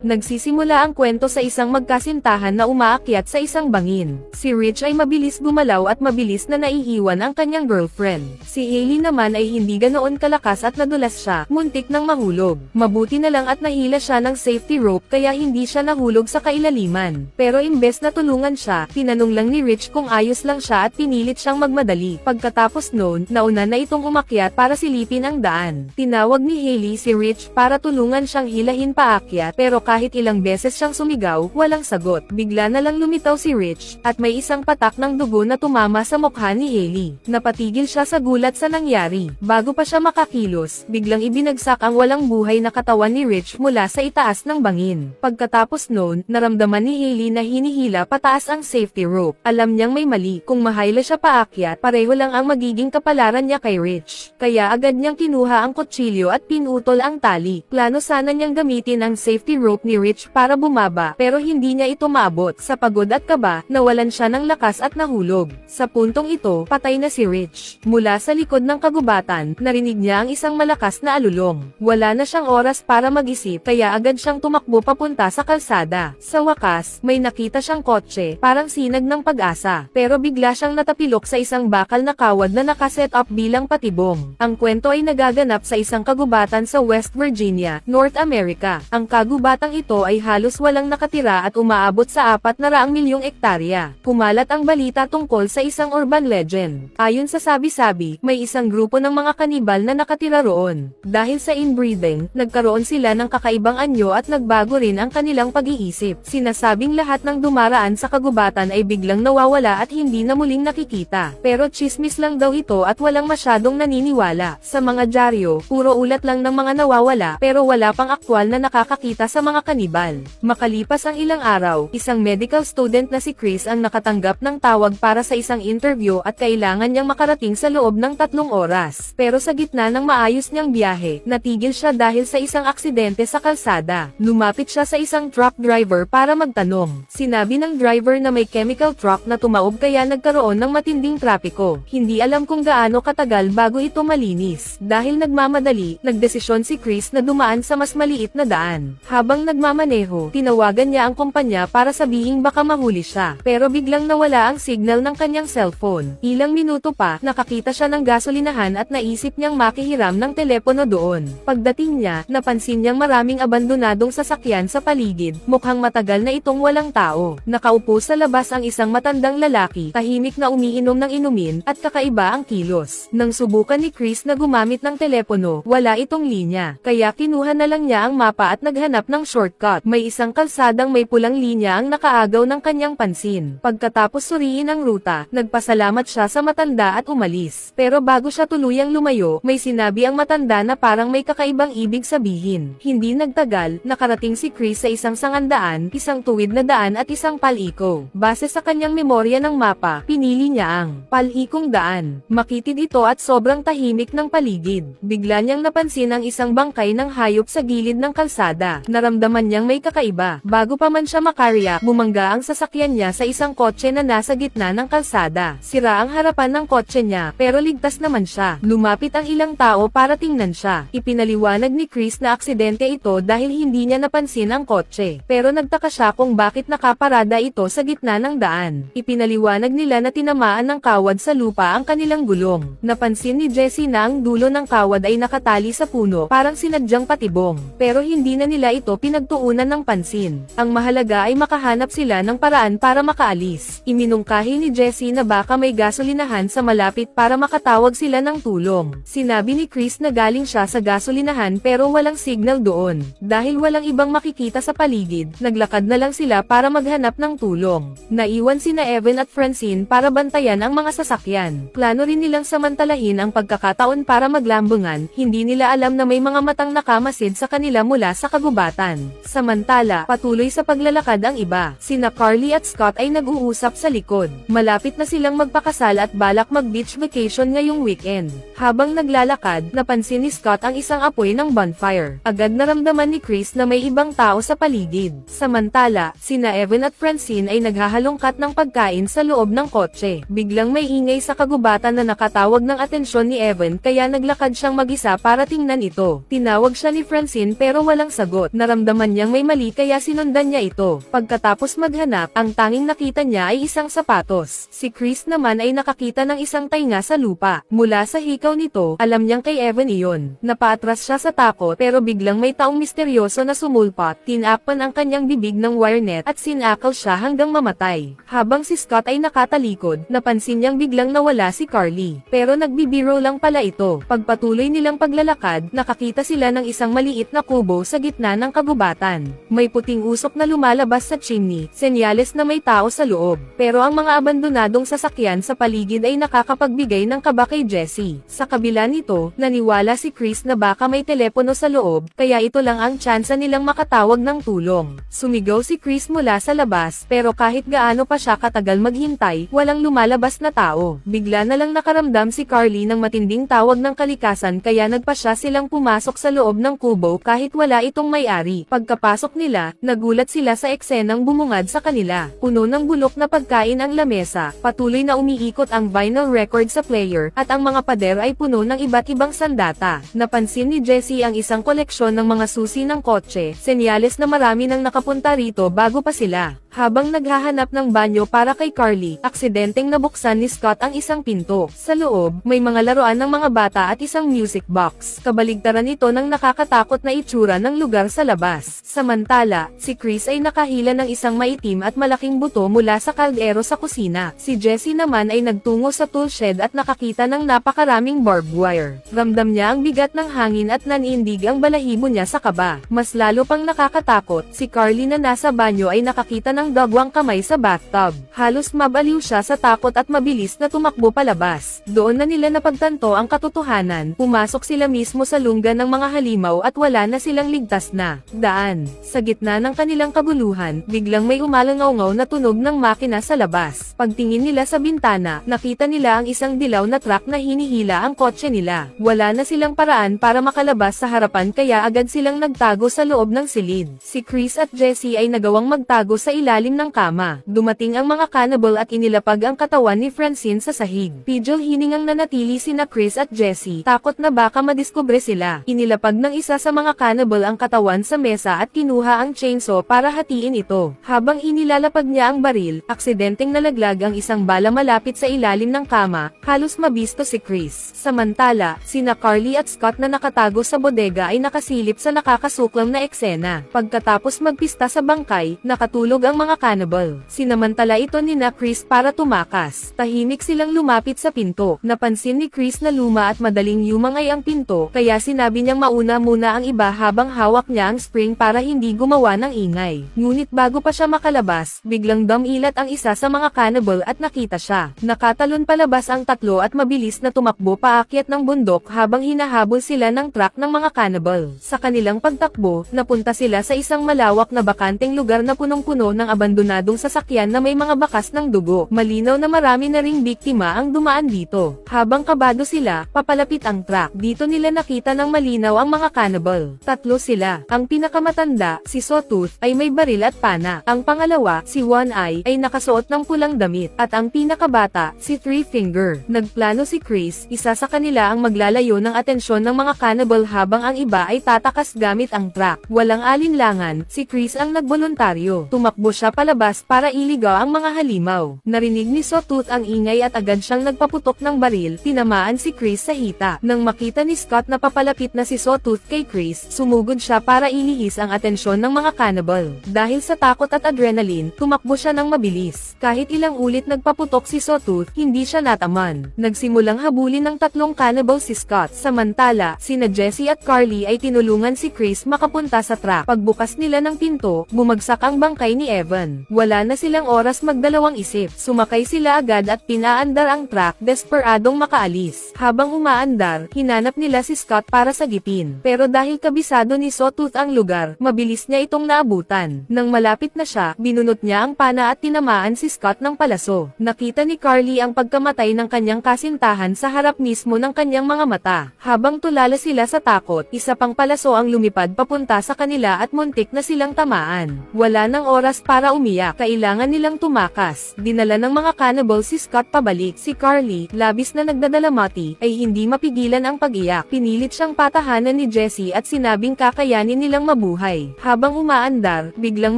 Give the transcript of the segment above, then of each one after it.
Nagsisimula ang kwento sa isang magkasintahan na umaakyat sa isang bangin. Si Rich ay mabilis gumalaw at mabilis na naiiwan ang kanyang girlfriend. Si Hailey naman ay hindi ganoon kalakas at nadulas siya, muntik nang mahulog. Mabuti na lang at nahila siya ng safety rope kaya hindi siya nahulog sa kailaliman. Pero imbes na tulungan siya, tinanong lang ni Rich kung ayos lang siya at pinilit siyang magmadali. Pagkatapos noon, nauna na itong umakyat para silipin ang daan. Tinawag ni Hailey si Rich para tulungan siyang hilahin paakyat pero kahit ilang beses siyang sumigaw, walang sagot. Bigla na lang lumitaw si Rich, at may isang patak ng dugo na tumama sa mukha ni Hailey. Napatigil siya sa gulat sa nangyari. Bago pa siya makakilos, biglang ibinagsak ang walang buhay na katawan ni Rich mula sa itaas ng bangin. Pagkatapos noon, naramdaman ni Hailey na hinihila pataas ang safety rope. Alam niyang may mali, kung mahayla siya paakyat, pareho lang ang magiging kapalaran niya kay Rich. Kaya agad niyang kinuha ang kutsilyo at pinutol ang tali. Plano sana niyang gamitin ang safety rope ni Rich para bumaba pero hindi niya ito maabot. Sa pagod at kaba, nawalan siya ng lakas at nahulog. Sa puntong ito, patay na si Rich. Mula sa likod ng kagubatan, narinig niya ang isang malakas na alulong. Wala na siyang oras para mag-isip kaya agad siyang tumakbo papunta sa kalsada. Sa wakas, may nakita siyang kotse, parang sinag ng pag-asa. Pero bigla siyang natapilok sa isang bakal na kawad na nakaset up bilang patibong. Ang kwento ay nagaganap sa isang kagubatan sa West Virginia, North America. Ang kagubatang ito ay halos walang nakatira at umaabot sa 400 milyong ektarya. Kumalat ang balita tungkol sa isang urban legend. Ayon sa sabi-sabi, may isang grupo ng mga kanibal na nakatira roon. Dahil sa inbreeding, nagkaroon sila ng kakaibang anyo at nagbago rin ang kanilang pag-iisip. Sinasabing lahat ng dumaraan sa kagubatan ay biglang nawawala at hindi na muling nakikita. Pero chismis lang daw ito at walang masyadong naniniwala. Sa mga dyaryo, puro ulat lang ng mga nawawala pero wala pang aktwal na nakakakita sa mga kanibal. Makalipas ang ilang araw, isang medical student na si Chris ang nakatanggap ng tawag para sa isang interview at kailangan niyang makarating sa loob ng 3 oras. Pero sa gitna ng maayos niyang biyahe, natigil siya dahil sa isang aksidente sa kalsada. Lumapit siya sa isang truck driver para magtanong. Sinabi ng driver na may chemical truck na tumaob kaya nagkaroon ng matinding trapiko. Hindi alam kung gaano katagal bago ito malinis. Dahil nagmamadali, nagdesisyon si Chris na dumaan sa mas maliit na daan. Habang nagmamaneho, tinawagan niya ang kumpanya para sabihing baka mahuli siya. Pero biglang nawala ang signal ng kanyang cellphone. Ilang minuto pa, nakakita siya ng gasolinahan at naisip niyang makihiram ng telepono doon. Pagdating niya, napansin niyang maraming abandonadong sasakyan sa paligid. Mukhang matagal na itong walang tao. Nakaupo sa labas ang isang matandang lalaki, tahimik na umiinom ng inumin, at kakaiba ang kilos. Nang subukan ni Chris na gumamit ng telepono, wala itong linya. Kaya kinuha na lang niya ang mapa at naghanap ng shortcut. May isang kalsadang may pulang linya ang nakaagaw ng kanyang pansin. Pagkatapos suriin ang ruta, nagpasalamat siya sa matanda at umalis. Pero bago siya tuluyang lumayo, may sinabi ang matanda na parang may kakaibang ibig sabihin. Hindi nagtagal, nakarating si Chris sa isang sangandaan, isang tuwid na daan at isang paliko. Base sa kanyang memorya ng mapa, pinili niya ang palikong daan. Makitid ito at sobrang tahimik ng paligid. Bigla niyang napansin ang isang bangkay ng hayop sa gilid ng kalsada. Naramdaman niyang may kakaiba. Bago pa man siya makariyak, bumangga ang sasakyan niya sa isang kotse na nasa gitna ng kalsada. Sira ang harapan ng kotse niya, pero ligtas naman siya. Lumapit ang ilang tao para tingnan siya. Ipinaliwanag ni Chris na aksidente ito dahil hindi niya napansin ang kotse. Pero nagtaka siya kung bakit nakaparada ito sa gitna ng daan. Ipinaliwanag nila na tinamaan ng kawad sa lupa ang kanilang gulong. Napansin ni Jessie na ang dulo ng kawad ay nakatali sa puno, parang sinadyang patibong. Pero hindi na nila ito pinagtuunan ng pansin. Ang mahalaga ay makahanap sila ng paraan para makaalis. Iminungkahi ni Jessie na baka may gasolinahan sa malapit para makatawag sila ng tulong. Sinabi ni Chris na galing siya sa gasolinahan pero walang signal doon. Dahil walang ibang makikita sa paligid, naglakad na lang sila para maghanap ng tulong. Naiwan sina Evan at Francine para bantayan ang mga sasakyan. Plano rin nilang samantalahin ang pagkakataon para maglambungan, hindi nila alam na may mga matang nakamasid sa kanila mula sa kagubatan. Samantala, patuloy sa paglalakad ang iba. Sina Carly at Scott ay nag-uusap sa likod. Malapit na silang magpakasal at balak mag-beach vacation ngayong weekend. Habang naglalakad, napansin ni Scott ang isang apoy ng bonfire. Agad naramdaman ni Chris na may ibang tao sa paligid. Samantala, sina Evan at Francine ay naghahalongkat ng pagkain sa loob ng kotse. Biglang may ingay sa kagubatan na nakatawag ng atensyon ni Evan kaya naglakad siyang mag-isa para tingnan ito. Tinawag siya ni Francine pero walang sagot. Naramdaman Naramdaman niyang may mali kaya sinundan niya ito. Pagkatapos maghanap, ang tanging nakita niya ay isang sapatos. Si Chris naman ay nakakita ng isang tainga sa lupa. Mula sa hikaw nito, alam niyang kay Evan iyon. Napaatras siya sa takot pero biglang may taong misteryoso na sumulpot. Tinakpan ang kanyang bibig ng wire net at sinakal siya hanggang mamatay. Habang si Scott ay nakatalikod, napansin niyang biglang nawala si Carly. Pero nagbibiro lang pala ito. Pagpatuloy nilang paglalakad, nakakita sila ng isang maliit na kubo sa gitna ng kagubatan. May puting usok na lumalabas sa chimney, senyales na may tao sa loob. Pero ang mga abandonadong sasakyan sa paligid ay nakakapagbigay ng kaba kay Jessie. Sa kabila nito, naniwala si Chris na baka may telepono sa loob, kaya ito lang ang tsansa nilang makatawag ng tulong. Sumigaw si Chris mula sa labas, pero kahit gaano pa siya katagal maghintay, walang lumalabas na tao. Bigla na lang nakaramdam si Carly ng matinding tawag ng kalikasan kaya nagpasya silang pumasok sa loob ng kubo kahit wala itong may-ari. Pagkapasok nila, nagulat sila sa eksenang bumungad sa kanila. Puno ng bulok na pagkain ang lamesa, patuloy na umiikot ang vinyl record sa player, at ang mga pader ay puno ng iba't ibang sandata. Napansin ni Jessie ang isang koleksyon ng mga susi ng kotse, senyales na marami nang nakapunta rito bago pa sila. Habang naghahanap ng banyo para kay Carly, aksidenteng nabuksan ni Scott ang isang pinto. Sa loob, may mga laruan ng mga bata at isang music box. Kabaligtaran ito ng nakakatakot na itsura ng lugar sa labas. Samantala, si Chris ay nakahila ng isang maitim at malaking buto mula sa kaldero sa kusina. Si Jessie naman ay nagtungo sa tool shed at nakakita ng napakaraming barbed wire. Ramdam niya ang bigat ng hangin at nanindig ang balahibo niya sa kaba. Mas lalo pang nakakatakot, si Carly na nasa banyo ay nakakita ng dagwang kamay sa bathtub. Halos mabaliw siya sa takot at mabilis na tumakbo palabas. Doon na nila napagtanto ang katotohanan. Pumasok sila mismo sa lungga ng mga halimaw at wala na silang ligtas na daan. Sa gitna ng kanilang kabuluhan, biglang may umalangaw-ngaw na tunog ng makina sa labas. Pagtingin nila sa bintana, nakita nila ang isang dilaw na truck na hinihila ang kotse nila. Wala na silang paraan para makalabas sa harapan kaya agad silang nagtago sa loob ng silid. Si Chris at Jessie ay nagawang magtago sa ilalim ng kama. Dumating ang mga cannibal at inilapag ang katawan ni Francine sa sahig. Pidgel hiningang nanatili sina Chris at Jessie, takot na baka madiskubre sila. Inilapag ng isa sa mga cannibal ang katawan sa mesa at kinuha ang chainsaw para hatiin ito. Habang inilalapag niya ang baril, aksidenteng nalaglag ang isang bala malapit sa ilalim ng kama, halos mabisto si Chris. Samantala, sina Carly at Scott na nakatago sa bodega ay nakasilip sa nakakasuklam na eksena. Pagkatapos magpista sa bangkay, nakatulog ang mga cannibal. Sinamantala ito ni Chris para tumakas. Tahimik silang lumapit sa pinto. Napansin ni Chris na luma at madaling yumangay ang pinto, kaya sinabi niyang mauna muna ang iba habang hawak niya ang spring para hindi gumawa ng ingay. Ngunit bago pa siya makalabas, biglang dumilat ang isa sa mga cannibal at nakita siya. Nakatalon palabas ang tatlo at mabilis na tumakbo paakyat ng bundok habang hinahabol sila ng truck ng mga cannibal. Sa kanilang pagtakbo, napunta sila sa isang malawak na bakanteng lugar na punong-puno ng abandonadong sasakyan na may mga bakas ng dugo. Malinaw na marami na ring biktima ang dumaan dito. Habang kabado sila, papalapit ang truck. Dito nila nakita ng malinaw ang mga cannibal. Tatlo sila. Ang pinakamatanda, si Sawtooth, ay may baril at pana. Ang pangalawa, si One Eye, ay nakasuot ng pulang damit. At ang pinakabata, si Three Finger. Nagplano si Chris, isa sa kanila ang maglalayo ng atensyon ng mga cannibal habang ang iba ay tatakas gamit ang truck. Walang alinlangan, si Chris ang nagboluntaryo. Tumakbo siya palabas para iligaw ang mga halimaw. Narinig ni Sawtooth ang ingay at agad siyang nagpaputok ng baril, tinamaan si Chris sa hita. Nang makita ni Scott na papalapit na si Sawtooth kay Chris, sumugod siya para ilihis ang atensyon ng mga cannibal. Dahil sa takot at adrenaline, tumakbo siya ng mabilis. Kahit ilang ulit nagpaputok si Sawtooth, hindi siya nataman. Nagsimulang habulin ng tatlong cannibal si Scott. Samantala, sina Jessie at Carly ay tinulungan si Chris makapunta sa truck. Pagbukas nila ng pinto, bumagsak ang bangkay ni Evan. Wala na silang oras magdalawang isip. Sumakay sila agad at pinaandar ang truck, desperadong makaalis. Habang umaandar, hinanap nila si Scott para sagipin. Pero dahil kabisado ni Sawtooth ang lugar, mabilis niya itong naabutan. Nang malapit na siya, binunot niya ang pana at tinamaan si Scott ng palaso. Nakita ni Carly ang pagkamatay ng kanyang kasintahan sa harap mismo ng kanyang mga mata. Habang tulala sila sa takot, isa pang palaso ang lumipad papunta sa kanila at muntik na silang tamaan. Wala nang oras para umiyak, kailangan nilang tumakas. Dinala ng mga cannibal si Scott pabalik. Si Carly, labis na nagdadalamati, ay hindi mapigilan ang pag-iyak. Pinilit siyang patahanan ni Jessie at sinabing kakayanin nilang mabuhay buhay. Habang umaandar, biglang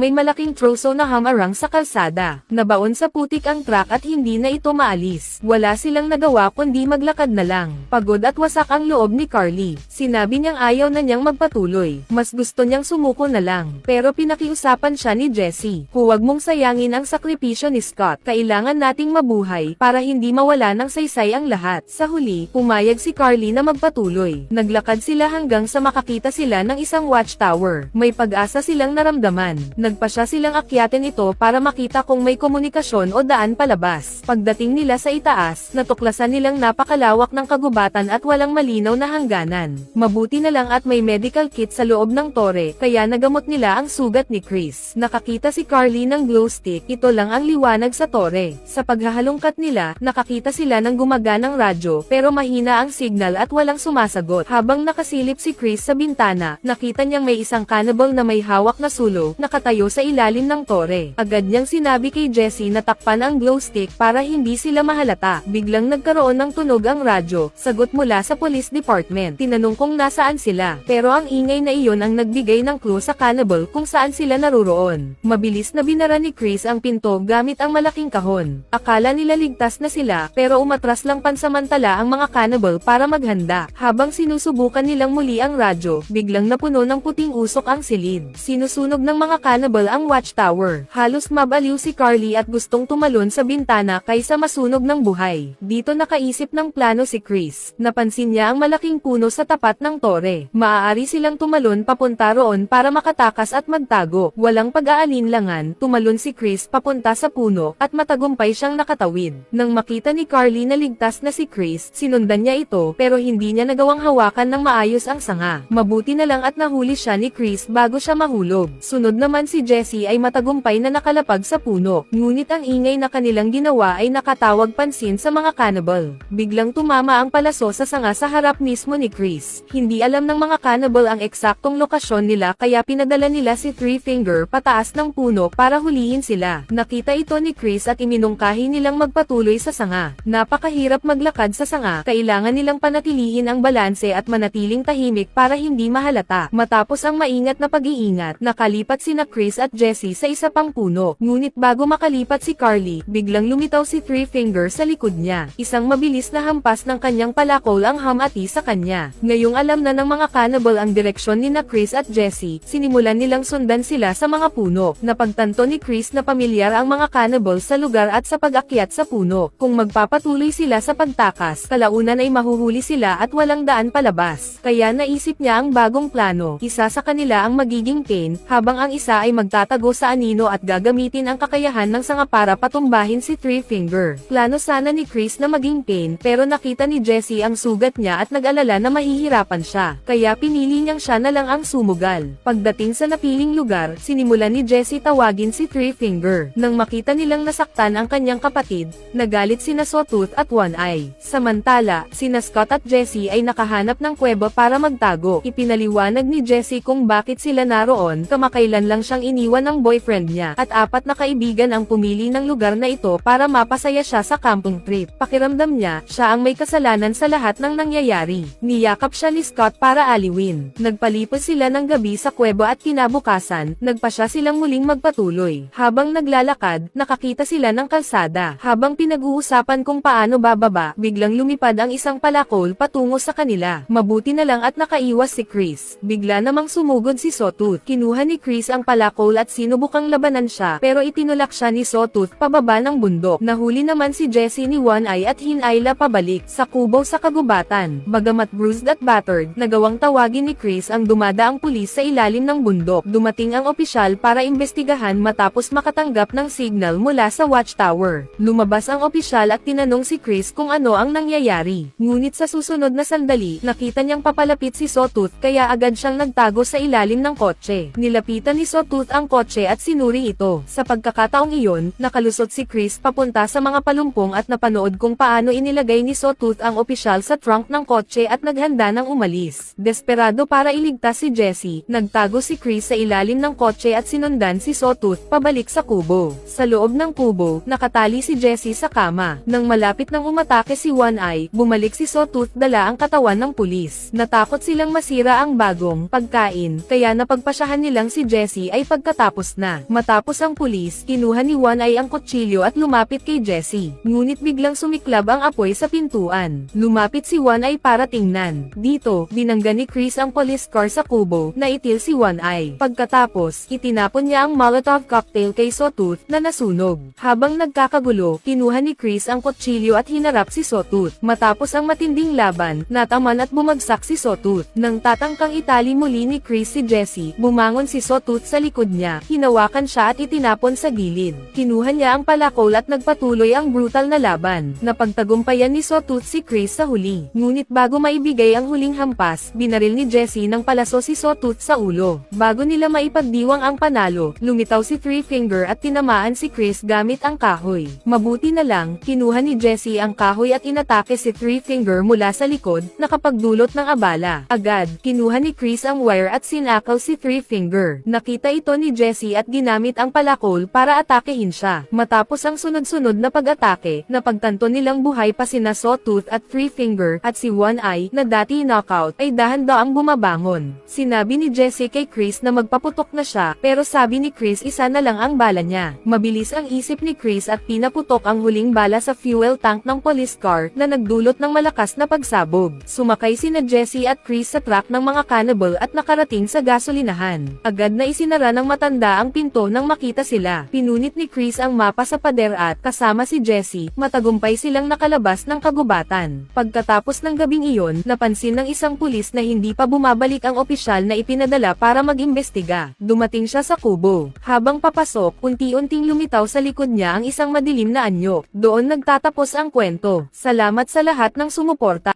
may malaking troso na hamarang sa kalsada. Nabaon sa putik ang truck at hindi na ito maalis. Wala silang nagawa kundi maglakad na lang. Pagod at wasak ang loob ni Carly. Sinabi niyang ayaw na niyang magpatuloy. Mas gusto niyang sumuko na lang. Pero pinakiusapan siya ni Jessie. Huwag mong sayangin ang sakripisyo ni Scott. Kailangan nating mabuhay para hindi mawala ng saysay ang lahat. Sa huli, pumayag si Carly na magpatuloy. Naglakad sila hanggang sa makakita sila ng isang watchtower. May pag-asa silang naramdaman. Nagpasya silang akyatin ito para makita kung may komunikasyon o daan palabas. Pagdating nila sa itaas, natuklasan nilang napakalawak ng kagubatan at walang malinaw na hangganan. Mabuti na lang at may medical kit sa loob ng tore, kaya nagamot nila ang sugat ni Chris. Nakakita si Carly ng glow stick, ito lang ang liwanag sa tore. Sa paghahalongkat nila, nakakita sila ng gumaganang radyo, pero mahina ang signal at walang sumasagot. Habang nakasilip si Chris sa bintana, nakita niyang may isang cannibal na may hawak na sulo, nakatayo sa ilalim ng tore. Agad niyang sinabi kay Jessie na takpan ang glow stick para hindi sila mahalata. Biglang nagkaroon ng tunog ang radyo, sagot mula sa police department. Tinanong kung nasaan sila, pero ang ingay na iyon ang nagbigay ng clue sa cannibal kung saan sila naruroon. Mabilis na binara ni Chris ang pinto gamit ang malaking kahon. Akala nila ligtas na sila, pero umatras lang pansamantala ang mga cannibal para maghanda. Habang sinusubukan nilang muli ang radyo, biglang napuno ng puting usok ang silid. Sinusunog ng mga cannibal ang watchtower. Halos mabaliw si Carly at gustong tumalon sa bintana kaysa masunog ng buhay. Dito nakaisip ng plano si Chris. Napansin niya ang malaking puno sa tapat ng tore. Maaari silang tumalon papunta roon para makatakas at magtago. Walang pag-aalinlangan, tumalon si Chris papunta sa puno at matagumpay siyang nakatawid. Nang makita ni Carly na ligtas na si Chris, sinundan niya ito pero hindi niya nagawang hawakan ng maayos ang sanga. Mabuti na lang at nahuli siya ni Chris bago siya mahulog. Sunod naman si Jessie ay matagumpay na nakalapag sa puno. Ngunit ang ingay na kanilang ginawa ay nakatawag pansin sa mga cannibal. Biglang tumama ang palaso sa sanga sa harap mismo ni Chris. Hindi alam ng mga cannibal ang eksaktong lokasyon nila kaya pinadala nila si Three Finger pataas ng puno para hulihin sila. Nakita ito ni Chris at iminungkahi nilang magpatuloy sa sanga. Napakahirap maglakad sa sanga, kailangan nilang panatilihin ang balanse at manatiling tahimik para hindi mahalata. Matapos ang maingat na pag-iingat, nakalipat sina Chris at Jessie sa isa pang puno. Ngunit bago makalipat si Carly, biglang lumitaw si Three Finger sa likod niya. Isang mabilis na hampas ng kanyang palakol ang hamati sa kanya. Ngayong alam na ng mga cannibal ang direksyon ni na Chris at Jessie, sinimulan nilang sundan sila sa mga puno. Napagtanto ni Chris na pamilyar ang mga cannibal sa lugar at sa pag-akyat sa puno. Kung magpapatuloy sila sa pagtakas, kalaunan ay mahuhuli sila at walang daan palabas. Kaya naisip niya ang bagong plano. Isa sa kanila ang magiging Kane, habang ang isa ay magtatago sa anino at gagamitin ang kakayahan ng sanga para patumbahin si Three Finger. Plano sana ni Chris na maging Kane, pero nakita ni Jessie ang sugat niya at nag-alala na mahihirapan siya. Kaya pinili niyang siya na lang ang sumugal. Pagdating sa napiling lugar, sinimulan ni Jessie tawagin si Three Finger. Nang makita nilang nasaktan ang kanyang kapatid, nagalit sina Sawtooth at One Eye. Samantala, sina Scott at Jessie ay nakahanap ng kuweba para magtago. Ipinaliwanag ni Jessie kung bakit sila naroon, kamakailan lang siyang iniwan ng boyfriend niya, at 4 na kaibigan ang pumili ng lugar na ito para mapasaya siya sa camping trip. Pakiramdam niya, siya ang may kasalanan sa lahat ng nangyayari. Niyakap siya ni Scott para aliwin. Nagpalipos sila ng gabi sa kuweba at kinabukasan, nagpasya silang muling magpatuloy. Habang naglalakad, nakakita sila ng kalsada. Habang pinag-uusapan kung paano bababa, biglang lumipad ang isang palakol patungo sa kanila. Mabuti na lang at nakaiwas si Chris. Bigla namang sumugod si Sawtooth. Kinuha ni Chris ang palakol at sinubukang labanan siya, pero itinulak siya ni Sawtooth pababa ng bundok. Nahuli naman si Jessie ni One Eye at hinayla pabalik sa kubo sa kagubatan. Bagamat bruised at battered, nagawang tawagin ni Chris ang dumadaang pulis sa ilalim ng bundok. Dumating ang opisyal para imbestigahan matapos makatanggap ng signal mula sa watchtower. Lumabas ang opisyal at tinanong si Chris kung ano ang nangyayari. Ngunit sa susunod na sandali, nakita niyang papalapit si Sawtooth kaya agad siyang nagtago sa ilalim ng kotse. Nilapitan ni Sawtooth ang kotse at sinuri ito. Sa pagkakataong iyon, nakalusot si Chris papunta sa mga palumpong at napanood kung paano inilagay ni Sawtooth ang opisyal sa trunk ng kotse at naghanda ng umalis. Desperado para iligtas si Jessie, nagtago si Chris sa ilalim ng kotse at sinundan si Sawtooth pabalik sa kubo. Sa loob ng kubo, nakatali si Jessie sa kama. Nang malapit nang umatake si One Eye, bumalik si Sawtooth dala ang katawan ng pulis. Natakot silang masira ang bagong pagkain rin, kaya napagpasyahan nilang si Jessie ay pagkatapos na. Matapos ang pulis, kinuha ni One Eye ang kutsilyo at lumapit kay Jessie. Ngunit biglang sumiklab ang apoy sa pintuan. Lumapit si One Eye para tingnan. Dito, binangga ni Chris ang police car sa kubo, na itil si One Eye. Pagkatapos, itinapon niya ang Molotov cocktail kay Sawtooth, na nasunog. Habang nagkakagulo, kinuha ni Chris ang kutsilyo at hinarap si Sawtooth. Matapos ang matinding laban, nataman at bumagsak si Sawtooth. Nang tatangkang itali muli ni Chris si Jessie, bumangon si Sawtooth sa likod niya, hinawakan siya at itinapon sa gilid. Kinuha niya ang palakol at nagpatuloy ang brutal na laban. Napagtagumpayan ni Sawtooth si Chris sa huli. Ngunit bago maibigay ang huling hampas, binaril ni Jessie ng palaso si Sawtooth sa ulo. Bago nila maipagdiwang ang panalo, lumitaw si Three Finger at tinamaan si Chris gamit ang kahoy. Mabuti na lang, kinuha ni Jessie ang kahoy at inatake si Three Finger mula sa likod, nakapagdulot ng abala. Agad, kinuha ni Chris ang wire at sinakaw si Three Finger. Nakita ito ni Jessie at ginamit ang palakol para atakehin siya. Matapos ang sunod-sunod na pag-atake, napagtanto nilang buhay pa sina Sawtooth at Three Finger, at si One Eye, na dati knockout, ay dahan-daang bumabangon. Sinabi ni Jessie kay Chris na magpaputok na siya, pero sabi ni Chris isa na lang ang bala niya. Mabilis ang isip ni Chris at pinaputok ang huling bala sa fuel tank ng police car, na nagdulot ng malakas na pagsabog. Sumakay sina Jessie at Chris sa truck ng mga cannibal at nakarating sa gasolinahan. Agad na isinara ng matanda ang pinto nang makita sila. Pinunit ni Chris ang mapa sa pader at, kasama si Jessie, matagumpay silang nakalabas ng kagubatan. Pagkatapos ng gabing iyon, napansin ng isang pulis na hindi pa bumabalik ang opisyal na ipinadala para mag-imbestiga. Dumating siya sa kubo. Habang papasok, unti-unting lumitaw sa likod niya ang isang madilim na anyo. Doon nagtatapos ang kwento. Salamat sa lahat ng sumuporta.